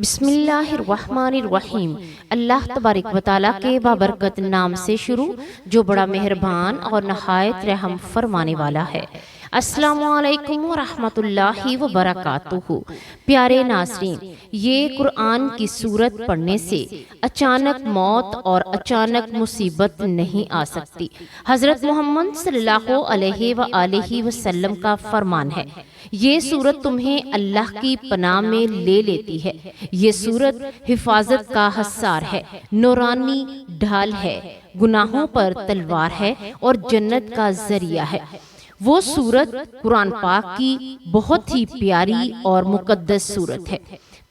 بسم اللہ الرحمن الرحیم۔ اللہ تبارک و تعالیٰ کے بابرکت نام سے شروع جو بڑا مہربان اور نہایت رحم فرمانے والا ہے۔ السلام علیکم ورحمۃ اللہ وبرکاتہ۔ پیارے ناظرین، یہ قرآن کی سورت پڑھنے سے اچانک موت اور اچانک مصیبت نہیں آ سکتی۔ حضرت محمد صلی اللہ علیہ وآلہ وسلم کا فرمان ہے، یہ سورت تمہیں اللہ کی پناہ میں لے لیتی ہے۔ یہ سورت حفاظت کا حصار ہے، نورانی ڈھال ہے، گناہوں پر تلوار ہے اور جنت کا ذریعہ ہے۔ وہ سورت قرآن پاک کی بہت ہی پیاری اور مقدس سورت ہے۔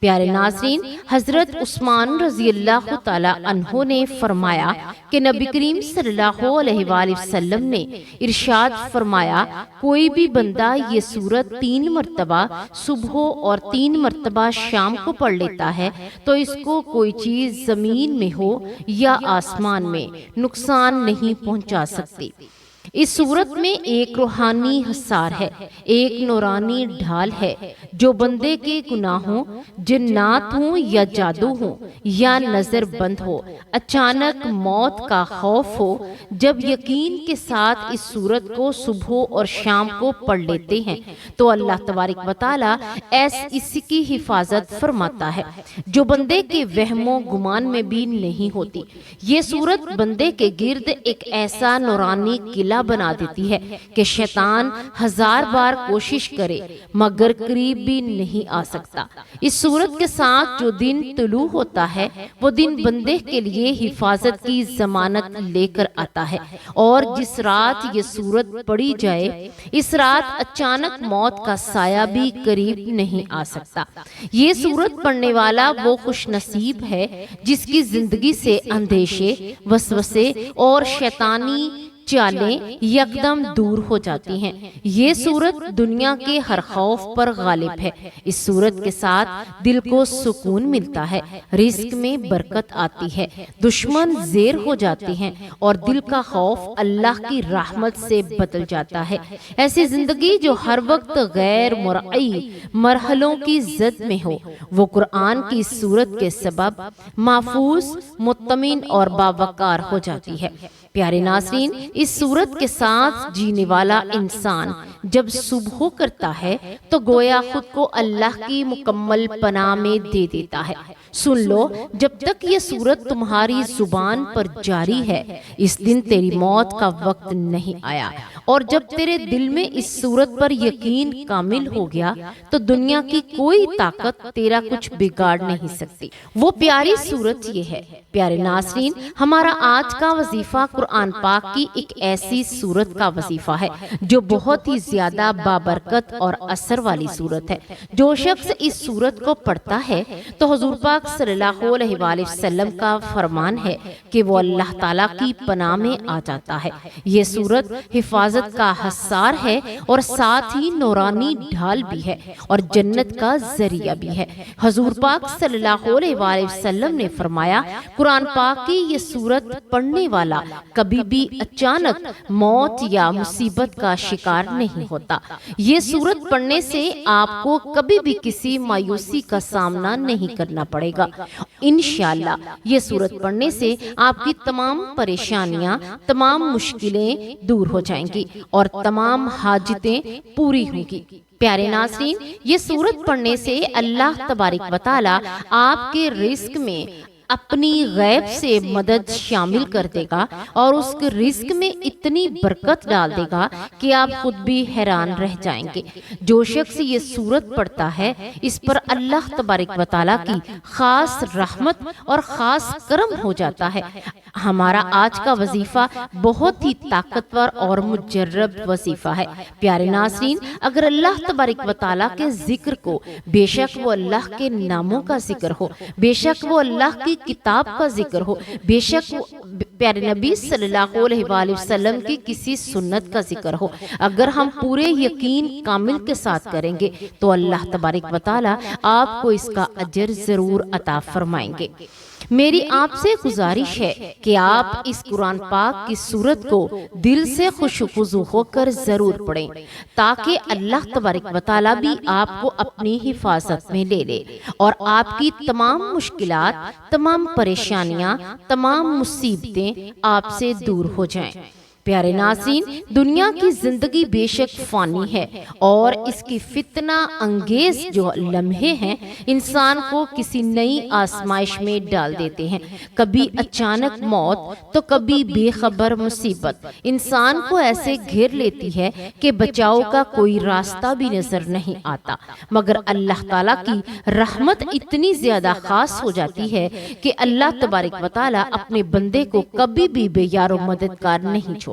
پیارے ناظرین، حضرت عثمان رضی اللہ تعالی عنہ نے فرمایا کہ نبی کریم صلی اللہ علیہ وآلہ وسلم نے ارشاد فرمایا، کوئی بھی بندہ یہ سورت 3 مرتبہ صبح اور 3 مرتبہ شام کو پڑھ لیتا ہے تو اس کو کوئی چیز زمین میں ہو یا آسمان میں نقصان نہیں پہنچا سکتی۔ اس صورت میں ایک روحانی حصار ہے، ایک نورانی ڈھال ہے جو بندے کے گناہوں، جنات ہوں یا جادو ہوں یا نظر بند ہو، اچانک موت کا خوف ہو، جب یقین کے ساتھ اس صورت کو صبح اور شام کو پڑھ لیتے ہیں تو اللہ تبارک و تعالی اس کی حفاظت فرماتا ہے جو بندے کے وہم و گمان میں بھی نہیں ہوتی۔ یہ صورت بندے کے گرد ایک ایسا نورانی قلعہ بنا دیتی ہے کہ شیطان 1000 بار کوشش کرے مگر قریب بھی نہیں آ سکتا۔ اس صورت کے ساتھ جو دن طلوع ہوتا ہے وہ دن بندے کے لیے حفاظت کی ضمانت لے کر آتا ہے، اور جس رات یہ صورت پڑھی جائے اس رات اچانک موت کا سایہ بھی قریب نہیں آ سکتا۔ یہ صورت پڑھنے والا وہ خوش نصیب ہے جس کی زندگی سے اندیشے، وسوسے اور شیطانی چالیں یکدم دور ہو جاتی ہیں۔ یہ صورت دنیا کے ہر خوف پر غالب ہے۔ اس صورت کے ساتھ دل کو سکون ملتا ہے، رزق میں برکت آتی ہے، دشمن زیر ہو جاتے ہیں اور دل کا خوف اللہ کی رحمت سے بدل جاتا ہے۔ ایسی زندگی جو ہر وقت غیر مرئی مرحلوں کی زد میں ہو، وہ قرآن کی صورت کے سبب محفوظ، مطمئن اور باوقار ہو جاتی ہے۔ پیارے ناظرین، اس صورت کے ساتھ جینے والا انسان جب صبح کرتا ہے تو گویا خود کو اللہ کی مکمل پناہ میں دے دیتا ہے۔ سن لو، جب تک یہ صورت تمہاری زبان پر جاری ہے اس دن تیری موت کا وقت نہیں آیا، اور جب تیرے دل میں اس صورت پر یقین کامل ہو گیا تو دنیا کی کوئی طاقت تیرا کچھ بگاڑ نہیں سکتی۔ وہ پیاری صورت یہ ہے۔ پیارے ناظرین، ہمارا آج کا وظیفہ قرآن پاک کی ایک ایسی صورت کا وظیفہ ہے جو بہت ہی زیادہ بابرکت اور اثر والی صورت ہے۔ جو شخص اس صورت کو پڑھتا ہے تو حضور پاک صلی اللہ علیہ وآلہ وسلم کا فرمان ہے کہ وہ اللہ تعالیٰ کی پناہ میں آ جاتا ہے۔ یہ صورت حفاظت کا حصار ہے اور ساتھ ہی نورانی ڈھال بھی ہے اور جنت کا ذریعہ بھی ہے۔ حضور پاک صلی اللہ علیہ وآلہ وسلم نے فرمایا، قرآن پاک کی یہ صورت پڑھنے والا کبھی بھی اچانک موت یا مصیبت کا شکار نہیں ہوتا۔ یہ صورت پڑھنے سے آپ کو کبھی بھی کسی مایوسی کا سامنا نہیں کرنا پڑے گا۔ انشاءاللہ یہ صورت پڑھنے سے آپ کی تمام پریشانیاں، تمام مشکلیں دور ہو جائیں گی اور تمام حاجتیں پوری ہوں گی۔ پیارے ناظرین، یہ صورت پڑھنے سے اللہ تبارک و تعالی آپ کے رزق میں اپنی غیب سے مدد شامل کر دے گا اور اس کے رزق میں اتنی برکت ڈال دے گا کہ آپ خود بھی حیران رہ جائیں گے۔ جو شخص یہ صورت پڑھتا ہے اس پر اللہ تبارک و تعالیٰ کی خاص رحمت اور خاص کرم ہو جاتا ہے۔ ہمارا آج کا وظیفہ بہت ہی طاقتور اور مجرب وظیفہ ہے۔ پیارے ناظرین، اگر اللہ تبارک و تعالیٰ کے ذکر کو، بے شک وہ اللہ کے ناموں کا ذکر ہو، بے شک وہ اللہ کی کتاب کا ذکر ہو، بے شک پیارے نبی صلی اللہ علیہ وآلہ وسلم کی کسی سنت کا ذکر ہو، اگر ہم پورے یقین کامل کے ساتھ کریں گے تو اللہ تبارک و تعالی آپ کو اس کا اجر ضرور عطا فرمائیں گے۔ میری آپ سے گزارش ہے کہ آپ اس قرآن پاک کی سورت کو دل سے خوش و خضوع ہو کر ضرور پڑھیں تاکہ اللہ تبارک و تعالیٰ بھی آپ کو اپنی حفاظت میں لے لے اور آپ کی تمام مشکلات، تمام پریشانیاں، تمام مصیبتیں آپ سے دور ہو جائیں۔ پیارے ناظرین، دنیا کی زندگی بے شک فانی ہے اور اس کی فتنہ انگیز جو لمحے ہیں انسان کو کسی نئی آزمائش میں ڈال دیتے ہیں۔ کبھی اچانک موت تو کبھی بے خبر مصیبت انسان کو ایسے گھیر لیتی ہے کہ بچاؤ کا کوئی راستہ بھی نظر نہیں آتا، مگر اللہ تعالیٰ کی رحمت اتنی زیادہ خاص ہو جاتی ہے کہ اللہ تبارک و تعالیٰ اپنے بندے کو کبھی بھی بے یار و مددگار نہیں چھوڑتا۔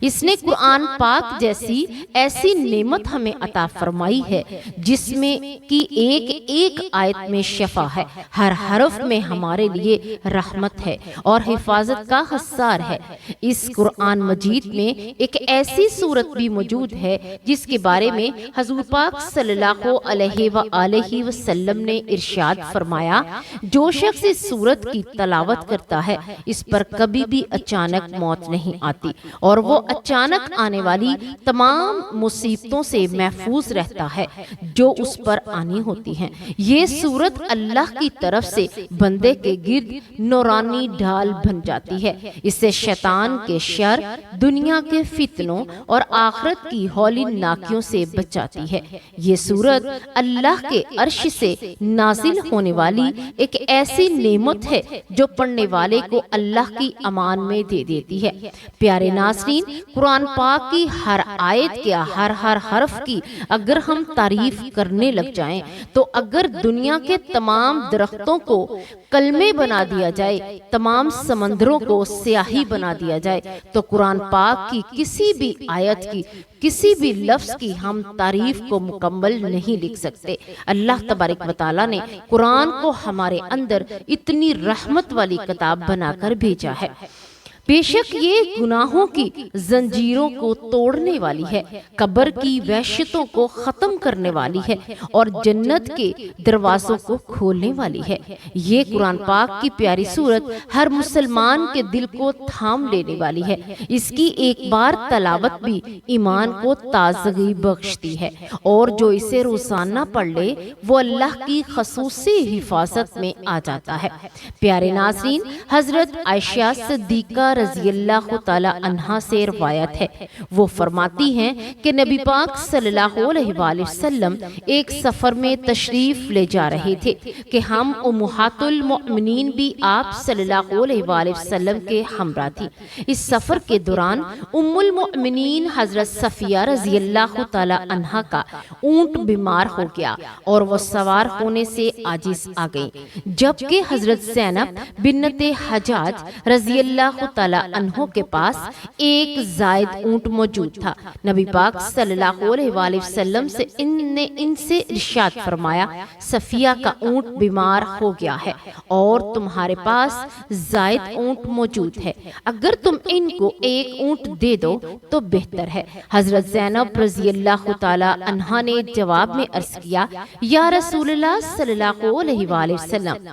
اس نے قرآن پاک جیسی ایسی نعمت ہمیں عطا فرمائی ہے جس میں کی ایک ایک آیت میں شفا ہے، ہر حرف میں ہمارے لیے رحمت ہے اور حفاظت کا حصار ہے۔ اس قرآن مجید میں ایک ایسی سورت بھی موجود ہے جس کے بارے میں حضور پاک صلی اللہ علیہ وآلہ وسلم نے ارشاد فرمایا، جو شخص اس سورت کی تلاوت کرتا ہے اس پر کبھی بھی اچانک موت نہیں آتی اور وہ اچانک آنے والی تمام مصیبتوں سے محفوظ رہتا ہے جو اس پر آنی ہوتی ہیں۔ یہ سورت اللہ کی طرف سے بندے کے گرد نورانی ڈھال بن جاتی ہے، اس سے شیطان کے شر، دنیا کے فتنوں اور آخرت کی ہولناکیوں سے بچاتی ہے۔ یہ سورت اللہ کے عرش سے نازل ہونے والی ایک ایسی نعمت ہے جو پڑھنے والے کو اللہ کی امان میں دے دیتی ہے۔ پیارے ناظرین، قرآن پاک کی ہر آیت کے ہر حرف کی اگر ہم تعریف کرنے لگ جائیں تو اگر دنیا کے تمام درختوں کو کلمے بنا دیا جائے، تمام سمندروں کو سیاہی بنا دیا جائے تو قرآن پاک کی کسی بھی آیت کی، کسی بھی لفظ کی ہم تعریف کو مکمل نہیں لکھ سکتے۔ اللہ تبارک و تعالیٰ نے قرآن کو ہمارے اندر اتنی رحمت والی کتاب بنا کر بھیجا ہے۔ بے شک یہ گناہوں کی زنجیروں کو توڑنے والی ہے، قبر کی وحشتوں کو ختم کرنے والی ہے اور جنت کے دروازوں کو کھولنے والی ہے۔ یہ قرآن پاک کی پیاری سورت ہر مسلمان کے دل کو تھام لینے والی ہے۔ اس کی ایک بار تلاوت بھی ایمان کو تازگی بخشتی ہے اور جو اسے روزانہ پڑھ لے وہ اللہ کی خصوصی حفاظت میں آ جاتا ہے۔ پیارے ناظرین، حضرت عائشہ صدیقہ رضی اللہ تعالی عنہا سے روایت ہے، وہ فرماتی ہیں کہ نبی پاک صلی اللہ علیہ وآلہ وسلم ایک سفر میں تشریف لے جا رہے تھے کہ ہم امہات المؤمنین بھی آپ صلی اللہ علیہ وآلہ وسلم کے ہمراہ تھی۔ اس سفر کے دوران ام المؤمنین حضرت صفیہ رضی اللہ تعالی عنہا کا اونٹ بیمار ہو گیا اور وہ سوار ہونے سے عاجز آ گئی، جبکہ حضرت زینب بنت حجاج رضی اللہ تعالی عنہ کے پاس ایک زائد اونٹ موجود تھا۔ نبی پاک صلی اللہ علیہ وآلہ وسلم سے ان سے ارشاد فرمایا، صفیہ کا اونٹ بیمار ہو گیا ہے اور تمہارے پاس زائد اونٹ موجود ہے، اگر تم ان کو ایک اونٹ دے دو تو بہتر ہے۔ حضرت زینب رضی اللہ تعالی عنہا نے جواب میں عرض کیا، یا رسول اللہ صلی اللہ علیہ وآلہ وسلم،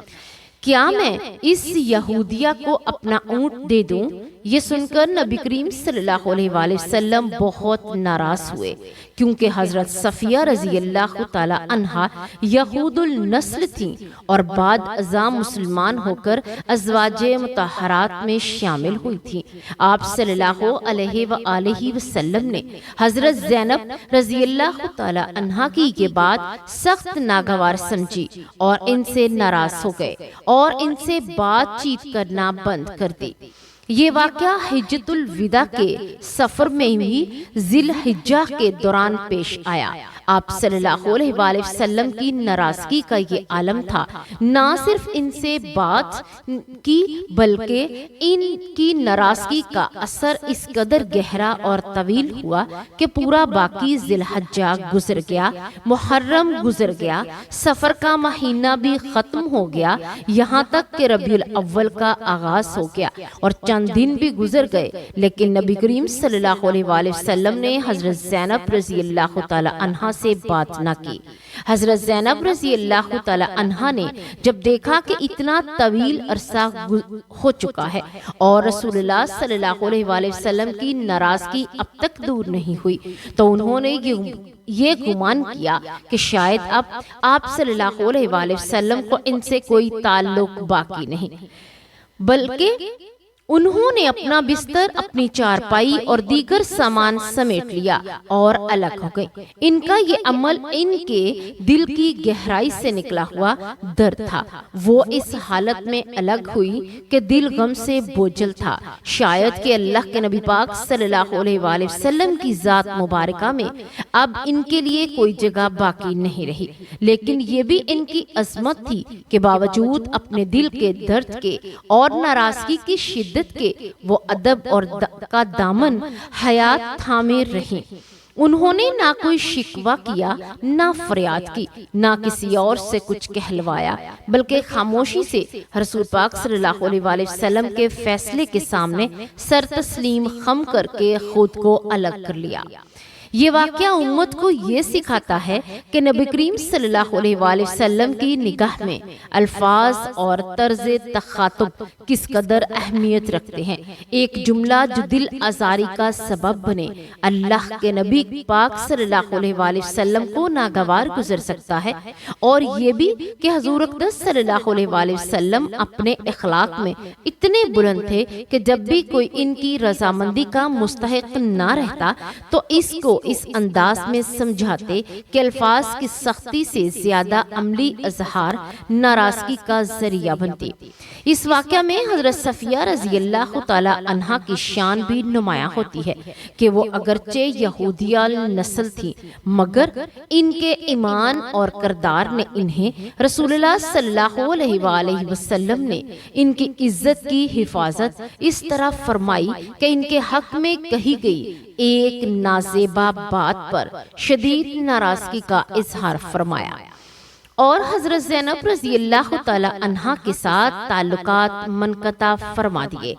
کیا میں اس یہودیہ کو اپنا اونٹ دے دوں؟ یہ سن کر نبی کریم صلی اللہ علیہ وآلہ وسلم بہت ناراض ہوئے، کیونکہ حضرت صفیہ رضی اللہ تعالی عنہا یہود النسل تھیں اور بعد ازاں مسلمان ہو کر ازواج مطہرات میں شامل ہوئی تھیں۔ آپ صلی اللہ علیہ وآلہ وسلم نے حضرت زینب رضی اللہ تعالی عنہا کی یہ بات سخت ناگوار سمجھی اور ان سے ناراض ہو گئے اور ان سے بات چیت کرنا بند کر دی۔ یہ واقعہ حجۃ الوداع کے سفر میں ہی ذی الحجہ کے دوران پیش آیا۔ آپ صلی اللہ علیہ وآلہ وسلم کی ناراضگی کا یہ عالم تھا، نہ صرف ان سے بات کی بلکہ ان کی ناراضگی کا اثر اس قدر گہرا اور طویل ہوا کہ پورا باقی ذی الحجہ گزر گیا، محرم گزر گیا، سفر کا مہینہ بھی ختم ہو گیا، یہاں تک کہ ربیع الاول کا آغاز ہو گیا اور چند دن بھی گزر گئے، لیکن نبی کریم صلی اللہ علیہ وآلہ وسلم نے حضرت زینب رضی اللہ تعالی عنہا سے بات نہ کی۔ حضرت زینب رضی اللہ تعالی عنہا نے جب دیکھا کہ اتنا طویل عرصہ ہو چکا ہے اور رسول اللہ صلی اللہ علیہ وآلہ وسلم کی ناراضگی اب تک دور نہیں ہوئی، تو انہوں نے یہ گمان کیا کہ شاید اب آپ صلی اللہ علیہ وآلہ وسلم کو ان سے کوئی تعلق باقی نہیں، بلکہ انہوں نے اپنا بستر، اپنی چارپائی اور دیگر سامان سمیٹ لیا اور الگ ہو گئے۔ ان کا یہ عمل ان کے دل کی گہرائی سے نکلا ہوا درد تھا۔ وہ اس حالت میں الگ ہوئی کہ دل غم سے بوجھل تھا۔ شاید کہ اللہ کے نبی پاک صلی اللہ علیہ وآلہ وسلم کی ذات مبارکہ میں اب ان کے لیے کوئی جگہ باقی نہیں رہی، لیکن یہ بھی ان کی عظمت تھی کہ باوجود اپنے دل کے درد کے اور ناراضگی کی شدت کے وہ ادب اور کا دامن حیات تھامے رہیں۔ انہوں نے نہ کوئی شکوہ کیا، نہ فریاد کی، نہ کسی اور سے کچھ کہلوایا، بلکہ خاموشی سے رسول پاک صلی اللہ علیہ وآلہ وسلم کے فیصلے کے سامنے سر تسلیم خم کر کے خود کو الگ کر لیا۔ یہ واقعہ امت کو یہ سکھاتا ہے کہ نبی کریم صلی اللہ علیہ وآلہ وسلم کی نگاہ میں الفاظ اور طرز تخاطب کس قدر اہمیت رکھتے ہیں۔ ایک جملہ جو دل آزاری کا سبب بنے اللہ کے نبی پاک صلی اللہ علیہ وآلہ وسلم کو ناگوار گزر سکتا ہے، اور یہ بھی کہ حضور اقدس صلی اللہ علیہ وآلہ وسلم اپنے اخلاق میں اتنے بلند تھے کہ جب بھی کوئی ان کی رضامندی کا مستحق نہ رہتا تو اس کو اس انداز میں سمجھاتے کہ الفاظ کی سختی سے زیادہ عملی اظہار ناراضگی کا ذریعہ بنتی۔ اس واقعہ میں حضرت صفیہ رضی اللہ تعالی عنہا کی شان بھی نمایاں ہوتی ہے کہ وہ اگرچہ یہودیہ نسل تھی، مگر ان کے ایمان اور کردار نے انہیں رسول اللہ صلی اللہ علیہ وآلہ وسلم نے ان کی عزت کی حفاظت اس طرح فرمائی کہ ان کے حق میں کہی گئی ایک نازیبا بات پر شدید ناراضگی کا اظہار فرمایا، اور حضرت زینب رضی اللہ تعالی عنہا کے ساتھ تعلقات منقطع فرما دیے۔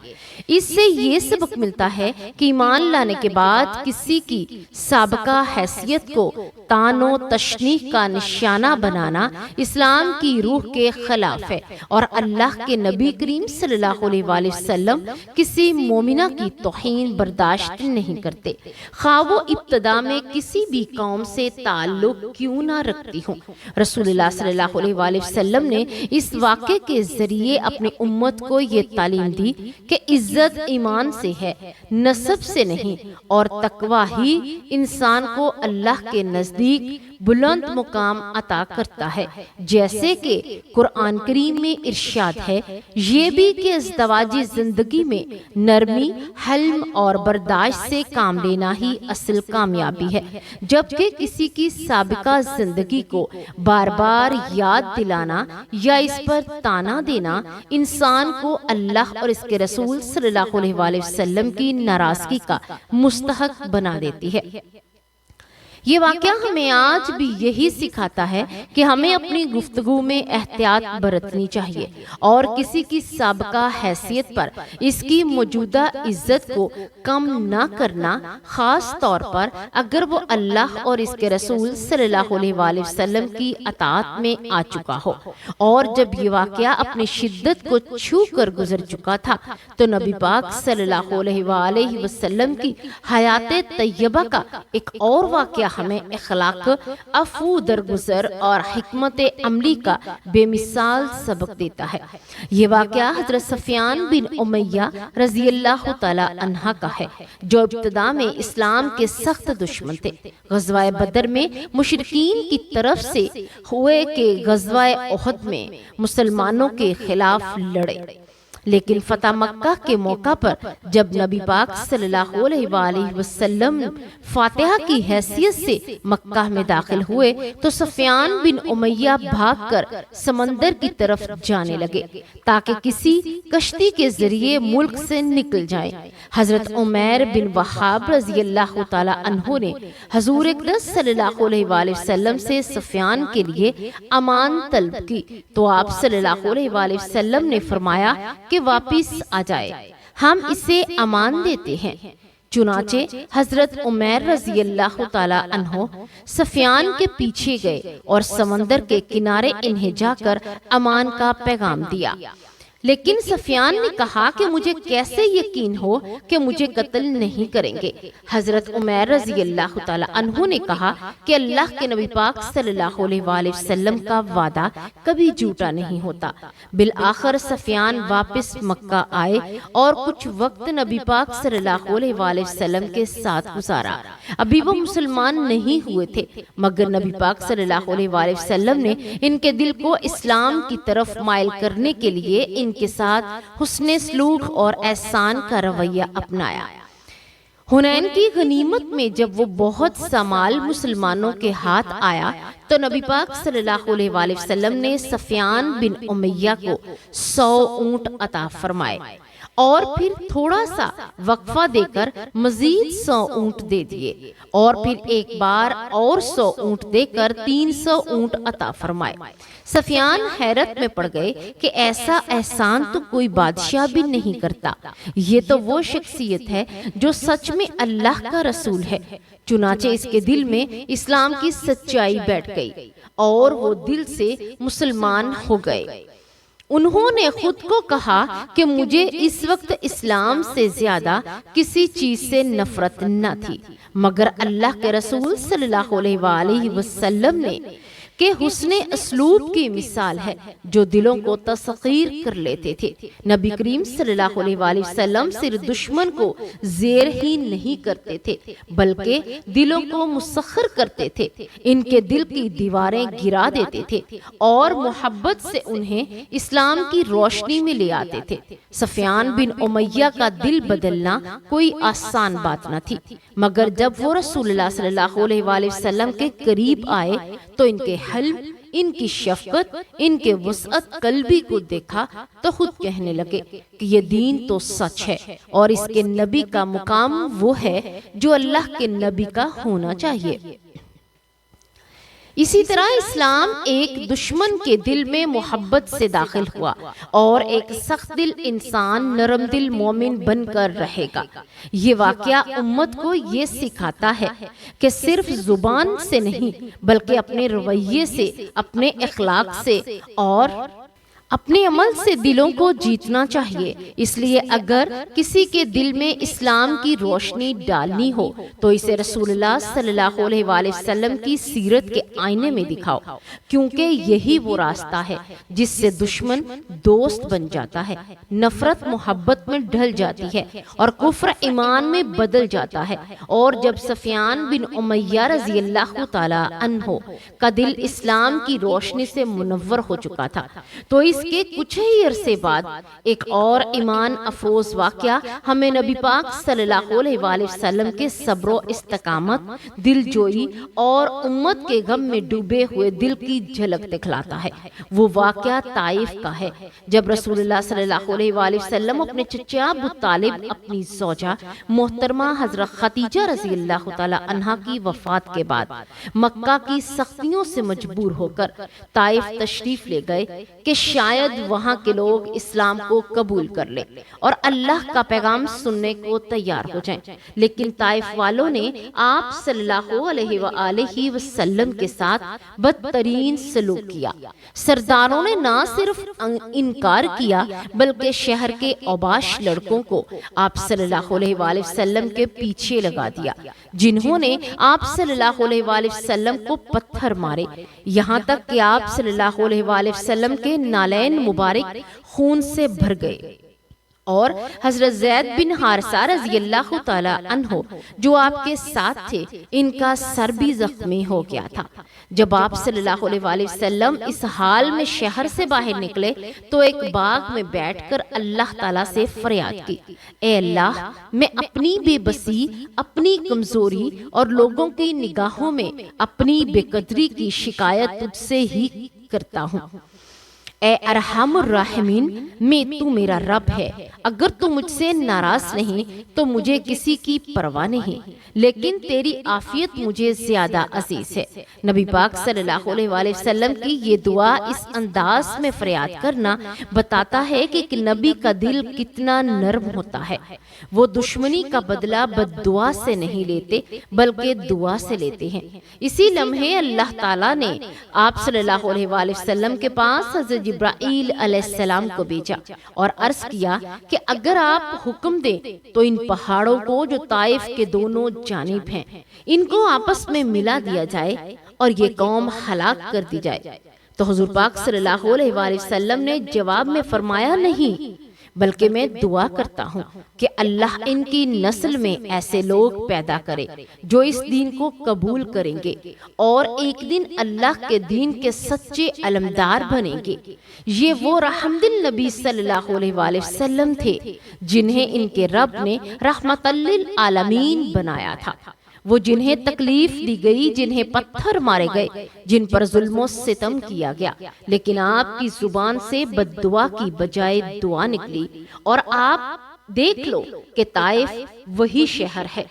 اس سے یہ سبق ملتا ہے کہ ایمان لانے کے بعد کسی کی سابقہ حیثیت کو تان و تشنیع کا نشانہ بنانا اسلام کی روح کے خلاف ہے، اور اللہ کے نبی کریم صلی اللہ علیہ وآلہ وسلم کسی مومنہ کی توہین برداشت نہیں کرتے، خواہ وہ ابتدا میں کسی بھی قوم سے تعلق کیوں نہ رکھتی ہوں۔ رسول اللہ صلی اللہ علیہ وآلہ وسلم نے اس واقعے کے ذریعے اپنی امت کو یہ تعلیم دی کہ عزت ایمان سے ہے، نسب سے نہیں، اور تقوی ہی انسان کو اللہ کے نزدیک بلند مقام عطا کرتا ہے، جیسے کہ قرآن کریم میں ارشاد ہے، یہ بھی کہ ازدواجی زندگی میں نرمی، حلم اور برداشت سے کام لینا ہی اصل کامیابی ہے، جبکہ کسی کی سابقہ زندگی کو بار بار یاد دلانا یا اس پر تانا دینا انسان کو اللہ اور اس کے رسول صلی اللہ علیہ وآلہ وسلم کی ناراضگی کا مستحق بنا دیتی ہے۔ یہ واقعہ ہمیں آج بھی یہی سکھاتا ہے کہ ہمیں اپنی گفتگو میں احتیاط برتنی چاہیے، اور کسی کی سابقہ حیثیت پر اس کی موجودہ عزت کو کم نہ کرنا، خاص طور پر اگر وہ اللہ اور اس کے رسول صلی اللہ علیہ وآلہ وسلم کی اطاعت میں آ چکا ہو۔ اور جب یہ واقعہ اپنی شدت کو چھو کر گزر چکا تھا تو نبی پاک صلی اللہ علیہ وآلہ وسلم کی حیات طیبہ کا ایک اور واقعہ ہمیں اخلاق، عفو درگزر اور حکمت عملی کا بے مثال سبق دیتا ہے۔ یہ واقعہ حضرت سفیان بن امیہ رضی اللہ تعالی عنہ کا ہے، جو ابتدا میں اسلام کے سخت دشمن تھے۔ غزوہ بدر میں مشرکین کی طرف سے ہوئے کہ غزوہ احد میں مسلمانوں کے خلاف لڑے، لیکن فتح مکہ کے موقع پر جب نبی پاک صلی اللہ علیہ وآلہ وسلم فاتحہ کی حیثیت سے مکہ میں داخل ہوئے تو سفیان بن امیہ بھاگ کر سمندر کی طرف جانے لگے تاکہ کسی کشتی کے ذریعے ملک سے نکل جائیں۔ حضرت عمیر بن وہاب رضی اللہ تعالی عنہ نے حضور اقدس صلی اللہ علیہ وآلہ وسلم سے سفیان کے لیے امان طلب کی تو آپ صلی اللہ علیہ وآلہ وسلم نے فرمایا کہ واپس آ جائے، ہم اسے امان دیتے ہیں۔ چنانچہ حضرت عمیر رضی اللہ تعالی عنہ سفیان کے پیچھے گئے اور سمندر کے کنارے انہیں جا کر امان کا پیغام دیا، لیکن سفیان نے کہا کہ مجھے کیسے یقین ہو کہ مجھے قتل نہیں کریں گے؟ حضرت عمیر رضی اللہ تعالی عنہ نے کہا کہ اللہ کے نبی پاک صلی اللہ علیہ وآلہ وسلم کا وعدہ کبھی جھوٹا نہیں ہوتا۔ بالآخر سفیان واپس مکہ آئے اور کچھ وقت نبی پاک صلی اللہ علیہ وآلہ وسلم کے ساتھ گزارا۔ ابھی وہ مسلمان نہیں ہوئے تھے، مگر نبی پاک صلی اللہ علیہ وآلہ وسلم نے ان کے دل کو اسلام کی طرف مائل کرنے کے لیے ان کے ساتھ حسن سلوک اور احسان کا رویہ اپنایا۔ حنین کی غنیمت میں جب وہ بہت سا مال مسلمانوں کے ہاتھ آیا تو نبی پاک صلی اللہ علیہ وآلہ وسلم نے سفیان بن امیہ کو 100 اونٹ عطا فرمائے اور پھر تھوڑا سا وقفہ دے کر مزید 100 اونٹ دے دیے، اور پھر ایک بار اور 100 اونٹ دے کر 300 اونٹ عطا فرمائے۔ سفیان حیرت میں پڑ گئے کہ ایسا احسان تو کوئی بادشاہ بھی نہیں کرتا، یہ تو وہ شخصیت ہے جو سچ میں اللہ کا رسول ہے۔ چنانچہ اس کے دل میں اسلام کی سچائی بیٹھ گئی اور وہ دل سے مسلمان ہو گئے۔ انہوں نے خود کو کہا کہ مجھے اس وقت اسلام سے زیادہ کسی چیز سے نفرت نہ تھی، مگر اللہ کے رسول صلی اللہ علیہ وآلہ وسلم نے کہ حسن اسلوب کی مثال ہے جو دلوں کو تسخیر کر لیتے تھے۔ نبی کریم صلی اللہ علیہ وآلہ وسلم صرف دشمن کو زیر ہی نہیں کرتے تھے بلکہ دلوں کو مسخر کرتے تھے، ان کے دل کی دیواریں گرا دیتے تھے اور محبت سے انہیں اسلام کی روشنی میں لے آتے تھے۔ سفیان بن امیہ کا دل بدلنا کوئی آسان بات نہ تھی، مگر جب وہ رسول اللہ صلی اللہ علیہ وآلہ وسلم کے قریب آئے تو ان کے حلم، ان کی شفقت، ان کے وسعت قلبی کو دیکھا تو خود کہنے لگے کہ یہ دین تو سچ ہے اور اس کے نبی کا مقام وہ ہے جو اللہ کے نبی کا ہونا چاہیے۔ اسی طرح اسلام ایک دشمن کے دل میں محبت سے داخل ہوا اور ایک سخت دل انسان نرم دل مومن بن کر رہے گا۔ یہ واقعہ امت کو یہ سکھاتا ہے کہ صرف زبان سے نہیں بلکہ اپنے رویے سے، اپنے اخلاق سے اور اپنے عمل سے دلوں کو جیتنا چاہیے۔ اس لیے اگر کسی کے دل میں اسلام کی روشنی ڈالنی ہو تو اسے رسول اللہ صلی اللہ علیہ وآلہ وسلم کی سیرت کے آئینے میں دکھاؤ، کیونکہ یہی وہ راستہ ہے جس سے دشمن دوست بن جاتا ہے، نفرت محبت میں ڈھل جاتی ہے اور کفر ایمان میں بدل جاتا ہے۔ اور جب سفیان بن امیہ رضی اللہ تعالی عنہ کا دل اسلام کی روشنی سے منور ہو چکا تھا تو اس کے کچھ ہی عرصے بعد ایک اور ایمان افروز واقعہ ہمیں نبی پاک صلی اللہ علیہ وآلہ وسلم کے صبر و استقامت، دل جوئی اور امت کے غم میں ڈوبے ہوئے دل کی جھلک دکھلاتا ہے۔ وہ واقعہ طائف کا ہے، جب رسول اللہ صلی اللہ علیہ وآلہ وسلم اپنے چچا ابو طالب، اپنی زوجہ محترمہ حضرت خدیجہ رضی اللہ تعالی عنہا کی وفات کے بعد مکہ کی سختیوں سے مجبور ہو کر طائف تشریف لے گئے کہ شاید وہاں کے لوگ اسلام کو قبول کر لیں اور اللہ کا پیغام سننے کو تیار ہو جائیں، لیکن طائف والوں نے آپ صلی اللہ علیہ وآلہ وسلم کے ساتھ بدترین سلوک کیا۔ سرداروں نے نہ صرف انکار کیا بلکہ شہر کے اوباش لڑکوں کو آپ صلی اللہ علیہ وآلہ وسلم کے پیچھے لگا دیا، جنہوں نے آپ صلی اللہ علیہ وآلہ وسلم کو پتھر مارے، یہاں تک کہ آپ صلی اللہ علیہ وآلہ وسلم کے نالین مبارک خون سے بھر گئے اور حضرت زید بن حارثہ رضی اللہ تعالی عنہ جو آپ کے ساتھ تھے، ان کا سر بھی زخمی ہو گیا تھا۔ جب آپ صلی اللہ علیہ وآلہ وسلم اس حال میں شہر سے باہر نکلے تو ایک باغ میں بیٹھ کر اللہ تعالیٰ سے فریاد کی، اے اللہ، میں اپنی بے بسی، اپنی کمزوری اور لوگوں کی نگاہوں میں اپنی بے قدری کی شکایت تجھ سے ہی کرتا ہوں۔ اے ارحم الراحمین میں تو میرا رب ہے، اگر تو مجھ سے ناراض نہیں تو مجھے کسی کی پرواہ نہیں، لیکن تیری عافیت مجھے زیادہ عزیز ہے۔ نبی پاک صلی اللہ علیہ وآلہ وسلم کی یہ دعا اس انداز میں فریاد کرنا بتاتا ہے کہ نبی کا دل کتنا نرم ہوتا ہے۔ وہ دشمنی کا بدلہ بد دعا سے نہیں لیتے بلکہ دعا سے لیتے ہیں۔ اسی لمحے اللہ تعالیٰ نے آپ صلی اللہ علیہ وآلہ وسلم کے پاس حضرت جبرائیل علیہ السلام کو بھیجا اور عرض کیا کہ اگر آپ حکم دیں تو ان پہاڑوں کو جو طائف کے دونوں جانب ہیں ان کو آپس میں ملا دیا جائے اور یہ قوم ہلاک کر دی جائے۔ تو حضور پاک صلی اللہ علیہ وآلہ وسلم نے جواب میں فرمایا نہیں، بلکہ میں دعا کرتا ہوں کہ اللہ ان کی نسل میں ایسے لوگ پیدا کرے جو اس دین کو قبول کریں گے اور ایک دن اللہ کے دین کے سچے علمدار بنیں گے۔ یہ وہ رحمت النبی صلی اللہ علیہ وآلہ وسلم تھے جنہیں ان کے رب نے رحمت للعالمین بنایا تھا۔ وہ جنہیں تکلیف دی گئی، جنہیں پتھر مارے گئے، جن پر ظلم و ستم کیا گیا، لیکن آپ کی زبان سے بد دعا کی بجائے دعا نکلی۔ اور آپ دیکھ لو کہ طائف وہی شہر ہے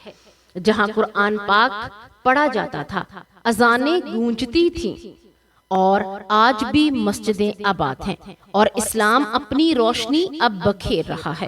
جہاں قرآن پاک پڑھا جاتا تھا، اذانیں گونجتی تھیں، اور آج بھی مسجدیں آباد ہیں اور اسلام اپنی روشنی اب بکھیر رہا ہے۔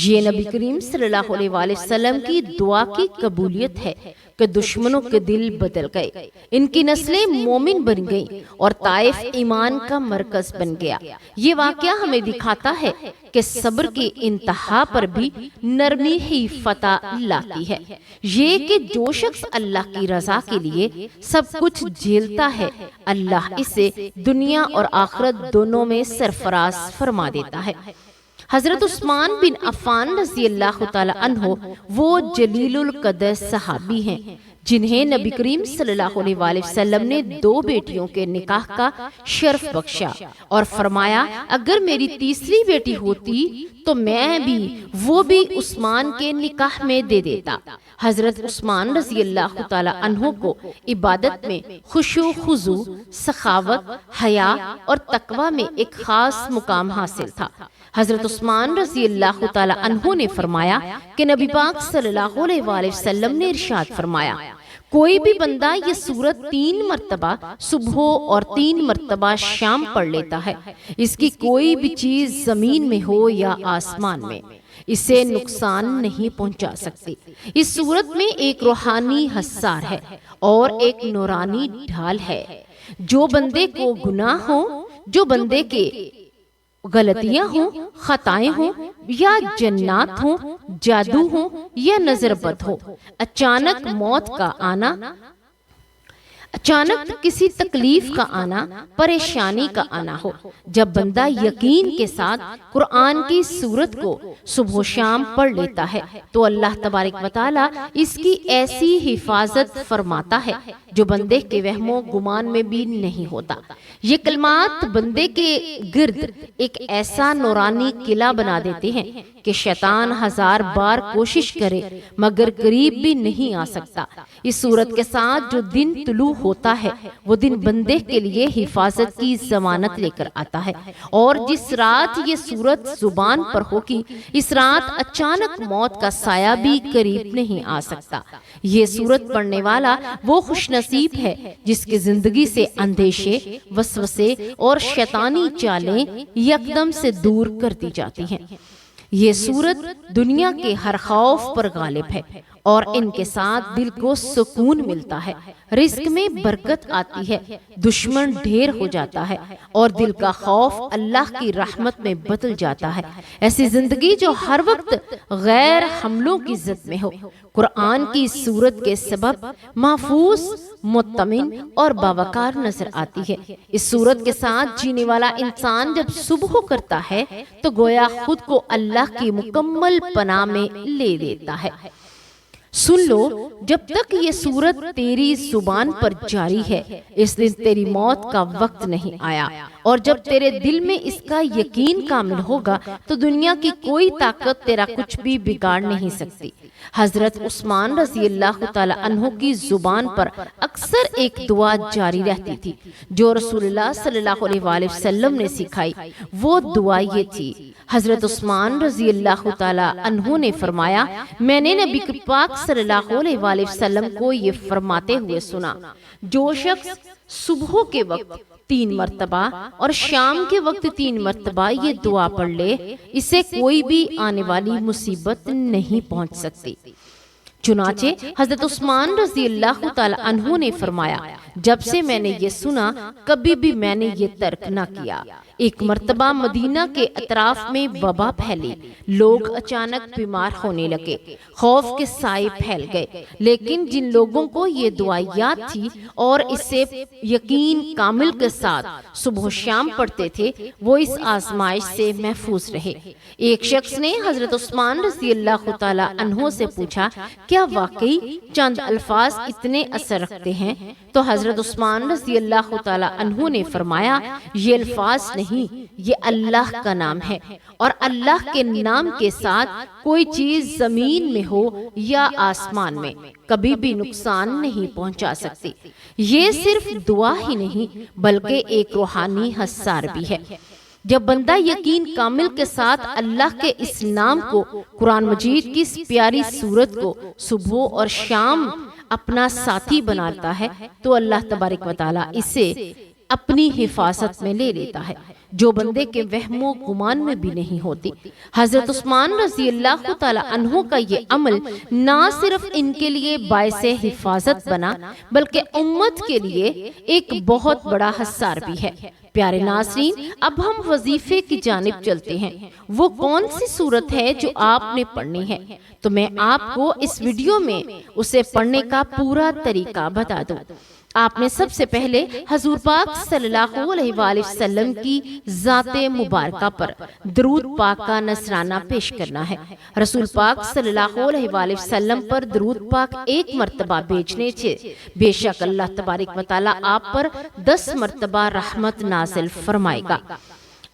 یہ نبی کریم صلی اللہ علیہ وآلہ وسلم کی دعا کی قبولیت ہے کہ دشمنوں کے دل بدل گئے، ان کی نسلیں مومن بن گئیں اور طائف ایمان کا مرکز بن گیا۔ یہ واقعہ ہمیں دکھاتا ہے کہ صبر کی انتہا پر بھی نرمی ہی فتح لاتی ہے۔ یہ کہ جو شخص اللہ کی رضا کے لیے سب کچھ جھیلتا ہے، اللہ اسے دنیا اور آخرت دونوں میں سرفراز فرما دیتا ہے۔ حضرت عثمان بن عفان رضی اللہ تعالی عنہ وہ جلیل القدر صحابی ہیں جنہیں نبی کریم صلی اللہ علیہ وآلہ وسلم نے 2 بیٹیوں کے نکاح کا شرف بخشا اور فرمایا اگر میری تیسری بیٹی ہوتی تو میں بھی وہ بھی عثمان کے نکاح میں دے دیتا۔ حضرت عثمان رضی اللہ تعالی عنہ کو عبادت میں خشوع خضوع، سخاوت، حیا اور تقوی میں ایک خاص مقام حاصل تھا۔ حضرت عثمان رضی اللہ تعالی عنہ نے فرمایا کہ نبی پاک صلی اللہ علیہ وآلہ وسلم نے ارشاد فرمایا کوئی بھی بندہ یہ سورت 3 مرتبہ صبح اور 3 مرتبہ شام پڑھ لیتا ہے، اس کی کوئی بھی چیز زمین میں ہو یا آسمان میں اسے نقصان نہیں پہنچا سکتی۔ اس سورت میں ایک روحانی حصار ہے اور ایک نورانی ڈھال ہے۔ جو بندے کو گناہ ہو، جو بندے کے غلطیاں ہوں، خطائیں ہوں یا جنات ہوں، جادو ہوں یا نظر بد ہو، اچانک موت کا آنا، اچانک کسی تکلیف کا آنا، پریشانی کا آنا ہو، جب بندہ یقین کے ساتھ قرآن کی سورت کو صبح و شام پڑھ لیتا ہے تو اللہ تبارک و تعالی اس کی ایسی حفاظت فرماتا ہے جو بندے کے وہم و گمان میں بھی نہیں ہوتا۔ یہ کلمات بندے کے گرد ایک ایسا نورانی قلعہ بنا دیتے ہیں کہ شیطان 1000 بار کوشش کرے مگر قریب بھی نہیں آ سکتا۔ اس صورت کے ساتھ جو دن طلوع ہوتا ہے وہ دن بندے کے لیے حفاظت کی ضمانت لے کر آتا ہے، اور جس رات یہ صورت زبان پر ہوگی اس رات اچانک موت کا سایہ بھی قریب نہیں آ سکتا۔ یہ صورت پڑھنے والا وہ خوش نصیب ہے جس کی زندگی سے اندیشے، وسوسے اور شیطانی چالیں یکدم سے دور کر دی جاتی ہیں۔ یہ صورت دنیا کے ہر خوف پر غالب ہے اور ان کے ساتھ دل کو سکون ملتا ہے، رزق میں برکت آتی ہے، دشمن ڈھیر ہو جاتا ہے اور دل کا خوف اللہ کی رحمت میں بدل جاتا ہے۔ ایسی زندگی جو ہر وقت غیر حملوں کی زد میں ہو، قرآن کی سورت کے سبب محفوظ، مطمئن اور باوقار نظر آتی ہے۔ اس سورت کے ساتھ جینے والا انسان جب صبح کرتا ہے تو گویا خود کو اللہ کی مکمل پناہ میں لے دیتا ہے۔ سن لو جب تک یہ صورت تیری زبان پر جاری ہے اس دن تیری موت کا وقت نہیں آیا، اور جب تیرے دل میں اس کا یقین کامل ہوگا تو دنیا کی کوئی طاقت تیرا کچھ بھی بگاڑ نہیں سکتی۔ حضرت عثمان رضی اللہ تعالی عنہ کی زبان پر اکثر ایک دعا جاری رہتی تھی جو رسول اللہ صلی اللہ علیہ وآلہ وسلم نے سکھائی۔ وہ دعا یہ تھی، حضرت عثمان رضی اللہ تعالی عنہ نے فرمایا، میں نے نبی پاک صلی اللہ علیہ وآلہ وسلم کو یہ فرماتے ہوئے سنا، جو شخص صبح کے وقت 3 مرتبہ اور شام کے وقت 3 مرتبہ یہ دعا پڑھ لے، اسے کوئی بھی آنے والی مصیبت نہیں پہنچ سکتی۔ چنانچہ حضرت عثمان رضی اللہ تعالی عنہ نے فرمایا، جب سے میں نے یہ سنا کبھی بھی میں نے یہ ترک نہ کیا۔ ایک مرتبہ مدینہ کے اطراف میں وبا پھیلی، لوگ اچانک بیمار ہونے لگے، خوف کے سائے پھیل گئے، لیکن جن لوگوں کو یہ دعا یاد تھی اور اسے یقین کامل کے ساتھ صبح و شام پڑھتے تھے، وہ اس آزمائش سے محفوظ رہے۔ ایک شخص نے حضرت عثمان رضی اللہ تعالی عنہ سے پوچھا، کیا واقعی چند الفاظ اتنے اثر رکھتے ہیں؟ تو حضرت عثمان رضی اللہ تعالی عنہ نے فرمایا، یہ الفاظ نہیں، یہ اللہ کا نام ہے، اور اللہ کے نام کے ساتھ کوئی چیز زمین میں ہو یا آسمان میں کبھی بھی نقصان نہیں پہنچا سکتی۔ یہ صرف دعا ہی نہیں بلکہ ایک روحانی حصار بھی ہے۔ جب بندہ یقین کامل کے ساتھ اللہ کے اس نام کو، قرآن مجید کی اس پیاری سورت کو صبح اور شام اپنا ساتھی بناتا ہے تو اللہ تبارک و تعالی اسے اپنی حفاظت میں لے لیتا ہے، جو بندے کے وہم و گمان میں بھی نہیں ہوتی۔ حضرت عثمان رضی اللہ تعالی عنہ کا یہ عمل نہ صرف ان کے لیے باعث حفاظت بنا بلکہ امت کے لیے ایک بہت بڑا حصار بھی ہے۔ پیارے ناظرین، اب ہم وظیفے کی جانب چلتے ہیں۔ وہ کون سی صورت ہے جو آپ نے پڑھنی ہے؟ تو میں آپ کو اس ویڈیو میں اسے پڑھنے کا پورا طریقہ بتا دوں۔ آپ نے سب سے پہلے حضور پاک صلی اللہ علیہ وآلہ وسلم کی ذات مبارکہ پر درود پاک کا نذرانہ پیش کرنا ہے۔ رسول پاک صلی اللہ علیہ وآلہ وسلم پر درود پاک 1 مرتبہ بھیجنے سے بے شک اللہ تبارک و تعالی آپ پر 10 مرتبہ رحمت نازل فرمائے گا۔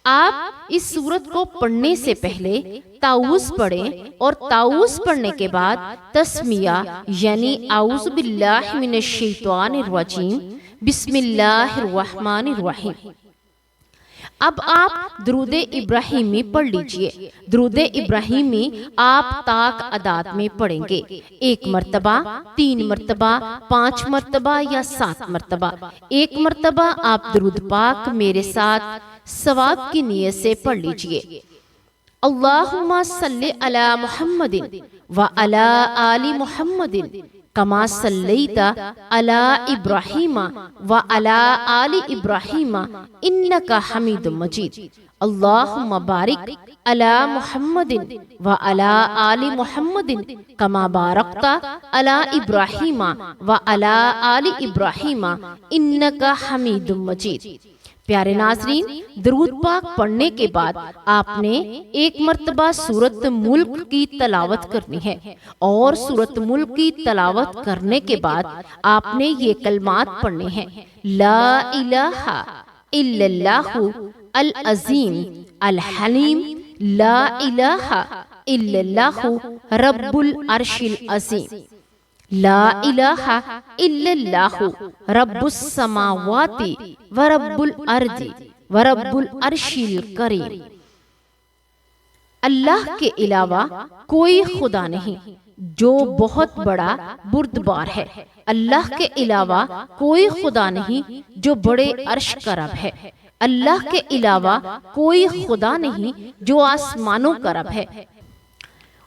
آپ اس سورت کو پڑھنے سے پہلے تعوذ پڑھیں، اور تعوذ پڑھنے کے بعد تسمیہ یعنی اعوذ باللہ من الشیطان الرجیم، بسم اللہ الرحمن الرحیم۔ اب آپ درود ابراہیمی پڑھ لیجئے۔ درود ابراہیمی آپ طاق اعداد میں پڑھیں گے، 1 مرتبہ، 3 مرتبہ، 5 مرتبہ یا 7 مرتبہ۔ 1 مرتبہ آپ درود پاک میرے ساتھ ثواب کی نیت سے پڑھ لیجئے۔ اللہم صلی علی محمد وعلی آل محمد کما صلیت علی ابراہیم وعلی آل ابراہیم انک حمید مجید۔ اللہم بارک علی محمد وعلی آل محمد کما بارکت علی ابراہیم وعلی آل ابراہیم انک حمید مجید۔ پیارے ناظرین، درود پاک پڑھنے کے بعد آپ نے 1 مرتبہ سورت ملک کی تلاوت کرنی ہے، اور سورت ملک کی تلاوت کرنے کے بعد آپ نے یہ کلمات پڑھنے ہیں، لا الہ الا اللہ العظیم الحلیم، لا الہ الا اللہ رب العرش العظیم، لا الہ الا اللہ رب السماوات ورب الارض ورب العرش الکریم۔ اللہ کے علاوہ کوئی خدا نہیں جو بہت بڑا بردبار ہے۔ اللہ کے علاوہ کوئی خدا نہیں جو بڑے عرش کا رب ہے۔ اللہ کے علاوہ کوئی خدا نہیں جو آسمانوں کا رب ہے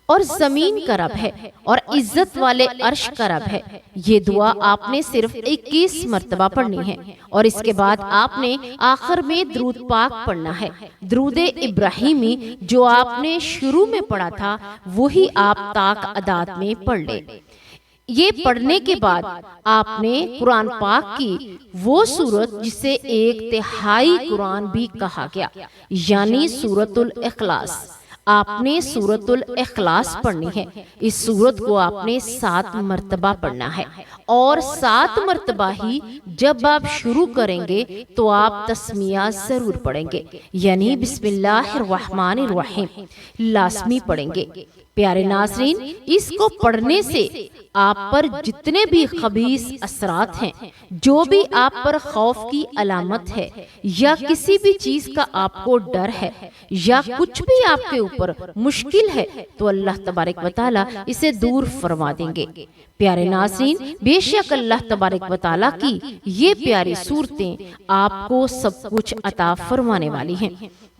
اور زمین کا رب ہے اور عزت والے عرش کا رب ہے۔ یہ دعا آپ نے صرف 21 مرتبہ پڑھنی ہے، اور اس کے بعد آپ نے آخر میں درود پاک پڑھنا ہے۔ درود ابراہیمی جو آپ نے شروع میں پڑھا تھا وہی آپ طاق اعداد میں پڑھ لیں۔ یہ پڑھنے کے بعد آپ نے قرآن پاک کی وہ سورت جسے 1/3 قرآن بھی کہا گیا، یعنی سورۃ الاخلاص، آپ نے سورۃ الاخلاص پڑھنی ہے۔ اس سورت کو آپ نے 7 مرتبہ پڑھنا ہے، اور 7 مرتبہ ہی جب آپ شروع کریں گے تو آپ تسمیہ ضرور پڑھیں گے، یعنی بسم اللہ الرحمن الرحیم لازمی پڑھیں گے۔ پیارے ناظرین، اس کو پڑھنے سے آپ پر جتنے بھی خبیث اثرات ہیں، جو بھی آپ پر خوف کی علامت ہے، یا کسی بھی چیز کا آپ کو ڈر ہے، یا کچھ بھی آپ کے اوپر مشکل ہے، تو اللہ تبارک و تعالی اسے دور فرما دیں گے۔ پیارے ناظرین، بے شک اللہ تبارک و تعالی کی یہ پیاری صورتیں آپ کو سب کچھ عطا فرمانے والی ہیں۔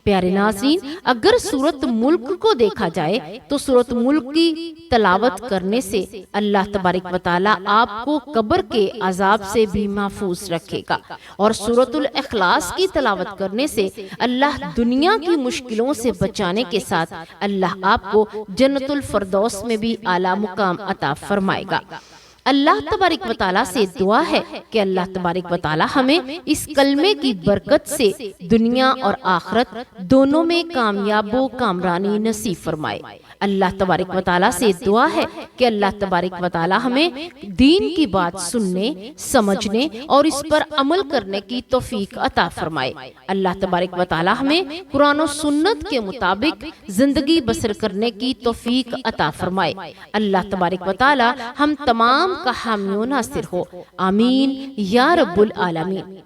پیارے ناظرین، اگر سورۃ ملک کو دیکھا جائے تو سورۃ ملک کی تلاوت کرنے سے اللہ تبارک و تعالی آپ کو قبر کے عذاب سے بھی محفوظ رکھے گا، اور سورۃ الاخلاص کی تلاوت کرنے سے اللہ دنیا کی مشکلوں سے بچانے کے ساتھ اللہ آپ کو جنت الفردوس میں بھی اعلیٰ مقام عطا فرمائے گا۔ اللہ تبارک و تعالیٰ سے دعا ہے کہ اللہ تبارک و تعالیٰ ہمیں اس کلمے کی برکت سے دنیا اور آخرت دونوں میں کامیاب و کامرانی نصیب فرمائے۔ اللہ تبارک و تعالیٰ سے دعا ہے کہ اللہ تبارک و تعالیٰ ہمیں دین کی بات سننے، سمجھنے اور اس پر عمل کرنے کی توفیق عطا فرمائے۔ اللہ تبارک و تعالیٰ ہمیں قرآن و سنت کے مطابق زندگی بسر کرنے کی توفیق عطا فرمائے۔ اللہ تبارک و تعالیٰ ہم تمام کا حامی و ناصر ہو، آمین یا رب العالمین۔